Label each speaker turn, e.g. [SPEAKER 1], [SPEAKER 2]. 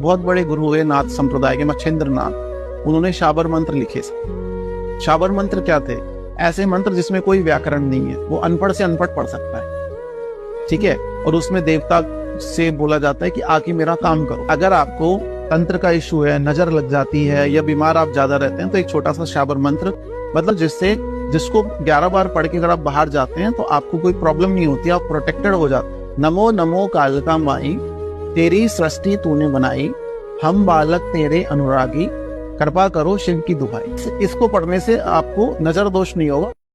[SPEAKER 1] बहुत बड़े गुरु हुए नाथ संप्रदाय के, मच्छेंद्र नाथ, उन्होंने शाबर मंत्र लिखे। शाबर मंत्र क्या थे? ऐसे मंत्र जिसमें कोई व्याकरण नहीं है, वो अनपढ़ से अनपढ़ पढ़ सकता है, ठीक है। और उसमें देवता से बोला जाता है कि आके मेरा काम करो। अगर आपको तंत्र का इशू है, नजर लग जाती है या बीमार आप ज्यादा रहते हैं, तो एक छोटा सा शाबर मंत्र, मतलब जिसको 11 बार पढ़ के अगर आप बाहर जाते हैं तो आपको कोई प्रॉब्लम नहीं होती, आप प्रोटेक्टेड हो जाते हैं। नमो नमो कालिका माई, तेरी सृष्टि तूने बनाई, हम बालक तेरे अनुरागी, कृपा करो शिव की दुहाई। इसको पढ़ने से आपको नजर दोष नहीं होगा।